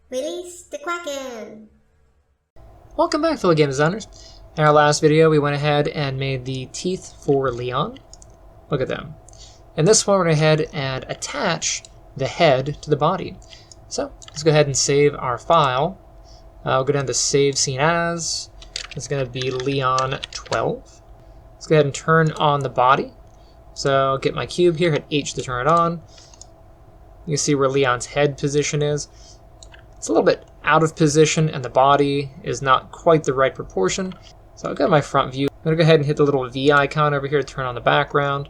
Release the Kraken! Welcome back, fellow game designers. In our last video, we went ahead and made the teeth for Leon. Look at them. In this one, we're going to go ahead and attach the head to the body. So let's go ahead and save our file. We'll go down to Save Scene As. It's going to be Leon 12. Let's go ahead and turn on the body. So I'll get my cube here, hit H to turn it on. You can see where Leon's head position is. It's a little bit out of position and the body is not quite the right proportion. So I'll go to my front view. I'm going to go ahead and hit the little V icon over here to turn on the background.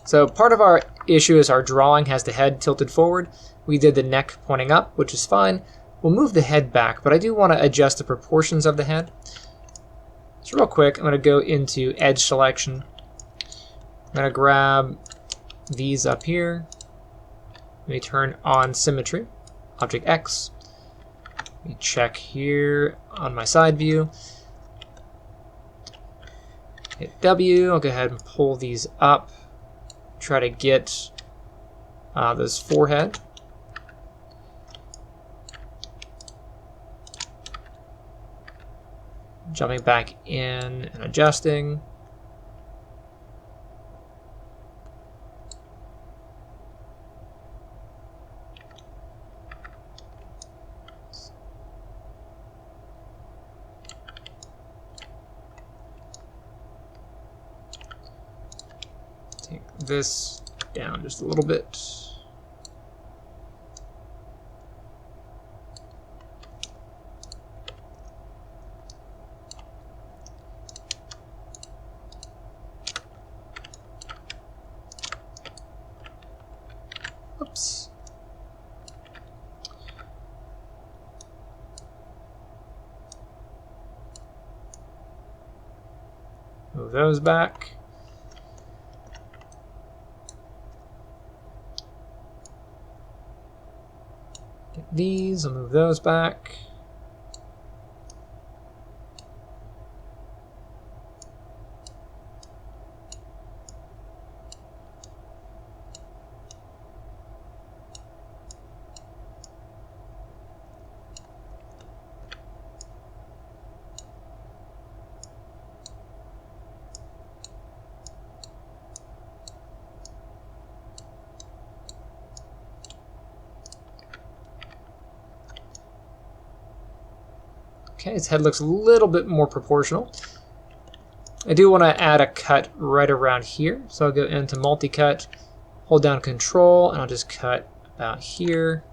So part of our issue is our drawing has the head tilted forward. We did the neck pointing up, which is fine. We'll move the head back, but I do want to adjust the proportions of the head. So real quick, I'm going to go into Edge Selection. I'm going to grab these up here. Let me turn on Symmetry. Object X. Let me check here on my side view. Hit W. I'll go ahead and pull these up. Try to get this forehead. Jumping back in and adjusting. Take this down just a little bit. Oops. Move those back. Get these, I'll move those back. Okay, his head looks a little bit more proportional. I do want to add a cut right around here, so I'll go into multi-cut, hold down Control, and I'll just cut about here.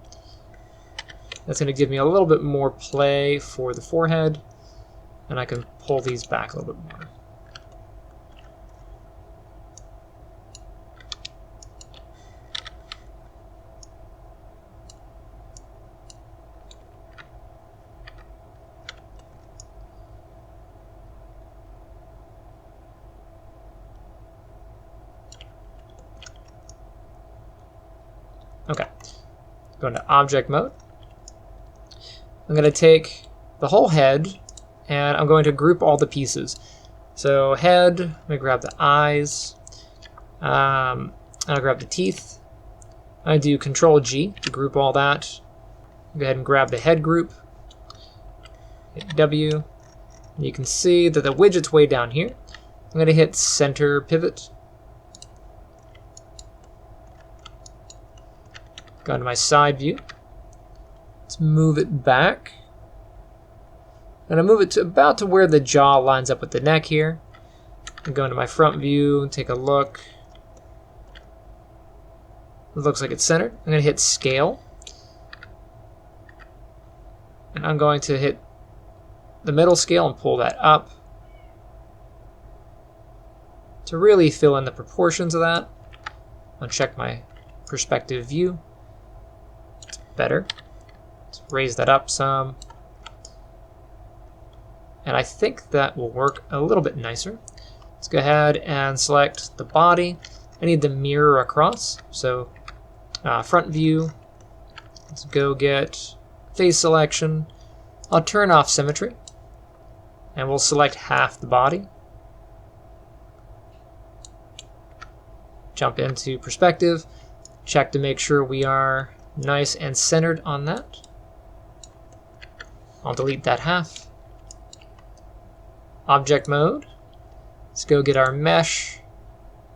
That's going to give me a little bit more play for the forehead, and I can pull these back a little bit more. Okay, go into object mode. I'm going to take the whole head and I'm going to group all the pieces. So head, let me grab the eyes, I'll grab the teeth. I do Control G to group all that. Go ahead and grab the head group, hit W. You can see that the widget's way down here. I'm going to hit Center Pivot. Go into my side view. Let's move it back. I'm going to move it to about to where the jaw lines up with the neck here. And go into my front view and take a look. It looks like it's centered. I'm going to hit Scale. And I'm going to hit the middle scale and pull that up to really fill in the proportions of that. I'll check my perspective view. Better. Let's raise that up some. And I think that will work a little bit nicer. Let's go ahead and select the body. I need the mirror across. So front view. Let's go get face selection. I'll turn off symmetry. And we'll select half the body. Jump into perspective. Check to make sure we are nice and centered on that. I'll delete that half. Object mode. Let's go get our mesh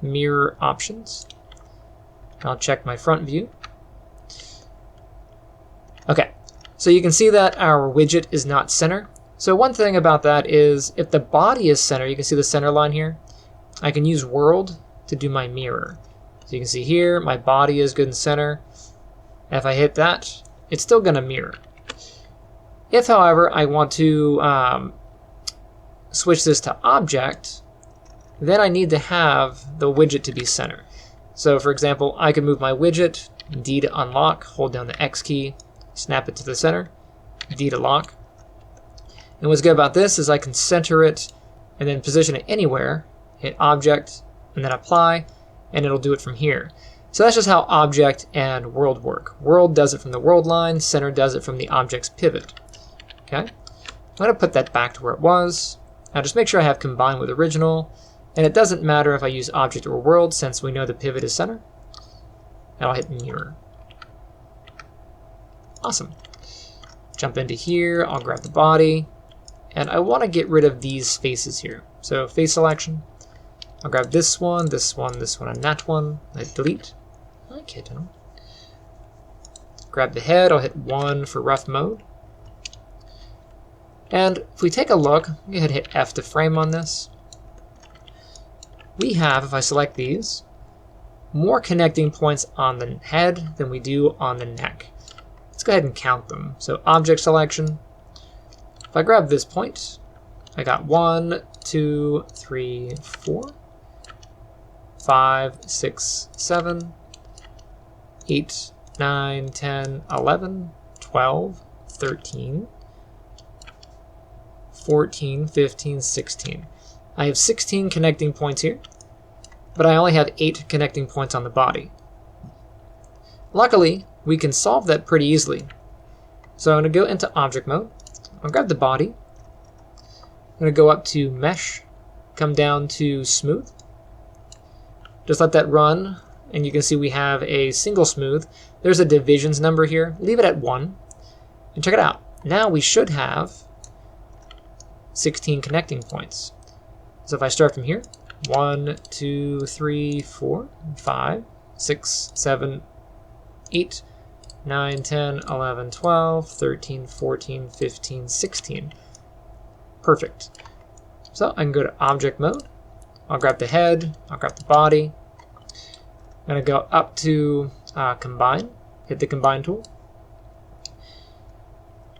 mirror options. I'll check my front view. Okay, so you can see that our widget is not center. So one thing about that is if the body is center, you can see the center line here, I can use world to do my mirror. So you can see here, my body is good in center. If I hit that, it's still going to mirror. If, however, I want to switch this to object, then I need to have the widget to be center. So for example, I could move my widget, D to unlock, hold down the X key, snap it to the center, D to lock. And what's good about this is I can center it and then position it anywhere, hit object, and then apply, and it'll do it from here. So that's just how object and world work. World does it from the world line, center does it from the object's pivot. Okay, I'm going to put that back to where it was. Now just make sure I have combined with original, and it doesn't matter if I use object or world since we know the pivot is center. And I'll hit mirror. Awesome. Jump into here, I'll grab the body, and I want to get rid of these faces here. So face selection, I'll grab this one, this one, this one, and that one. I delete. Okay, done. Grab the head, I'll hit 1 for rough mode. And if we take a look, go ahead and hit F to frame on this. We have, if I select these, more connecting points on the head than we do on the neck. Let's go ahead and count them. So object selection. If I grab this point, I got 1, 2, 3, 4, 5, 6, 7, 8, 9, 10, 11, 12, 13, 14, 15, 16. I have 16 connecting points here, but I only have 8 connecting points on the body. Luckily, we can solve that pretty easily. So I'm going to go into object mode. I'll grab the body. I'm going to go up to mesh, come down to smooth. Just let that run, and you can see we have a single smooth. There's a divisions number here. Leave it at 1, and check it out. Now we should have 16 connecting points. So if I start from here, 1, 2, 3, 4, 5, 6, 7, 8, 9, 10, 11, 12, 13, 14, 15, 16. Perfect. So I can go to object mode. I'll grab the head, I'll grab the body. I'm going to go up to combine, hit the combine tool.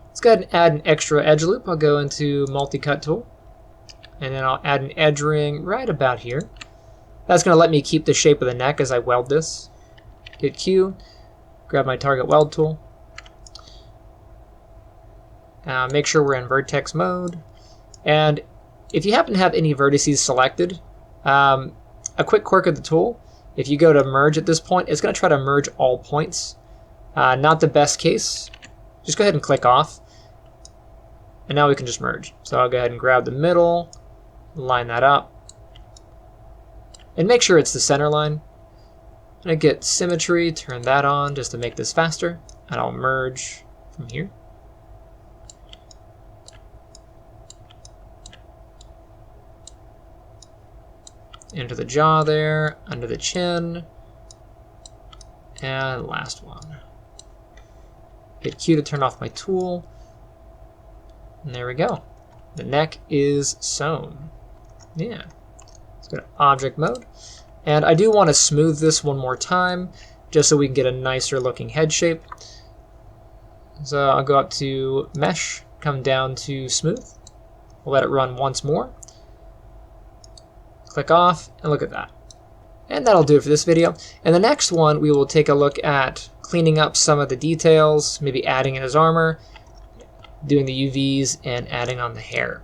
Let's go ahead and add an extra edge loop. I'll go into multi-cut tool, and then I'll add an edge ring right about here. That's going to let me keep the shape of the neck as I weld this. Hit Q, grab my target weld tool. Make sure we're in vertex mode. And if you happen to have any vertices selected, a quick quirk of the tool, if you go to merge at this point, it's going to try to merge all points. Not the best case. Just go ahead and click off. And now we can just merge. So I'll go ahead and grab the middle, line that up, and make sure it's the center line. I'm going to get symmetry, turn that on just to make this faster, and I'll merge from here. Into the jaw there, under the chin, and last one. Hit Q to turn off my tool, and there we go. The neck is sewn. Yeah. Let's go to object mode. And I do want to smooth this one more time, just so we can get a nicer looking head shape. So I'll go up to mesh, come down to smooth. We'll let it run once more. Click off, and look at that. And that'll do it for this video. In the next one, we will take a look at cleaning up some of the details, maybe adding in his armor, doing the UVs, and adding on the hair.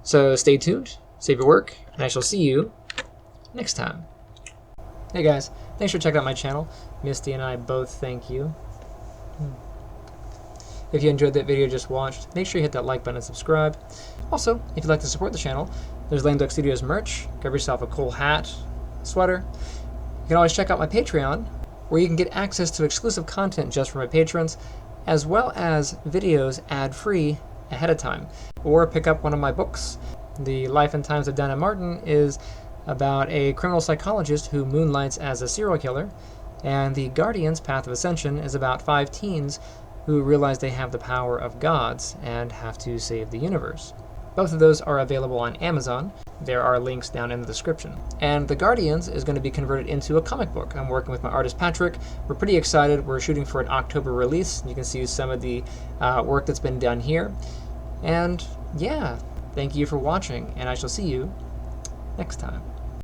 So stay tuned, save your work, and I shall see you next time. Hey guys, thanks for checking out my channel. Misty and I both thank you. If you enjoyed that video you just watched, make sure you hit that like button and subscribe. Also, if you'd like to support the channel, there's Lame Duck Studios merch. Grab yourself a cool hat, sweater. You can always check out my Patreon, where you can get access to exclusive content just for my patrons, as well as videos ad-free ahead of time. Or pick up one of my books. The Life and Times of Dinah Marton is about a criminal psychologist who moonlights as a serial killer, and The Guardian's Path of Ascension is about 5 teens who realize they have the power of gods and have to save the universe. Both of those are available on Amazon. There are links down in the description. And The Guardians is going to be converted into a comic book. I'm working with my artist Patrick. We're pretty excited. We're shooting for an October release. You can see some of the work that's been done here. And yeah, thank you for watching, and I shall see you next time.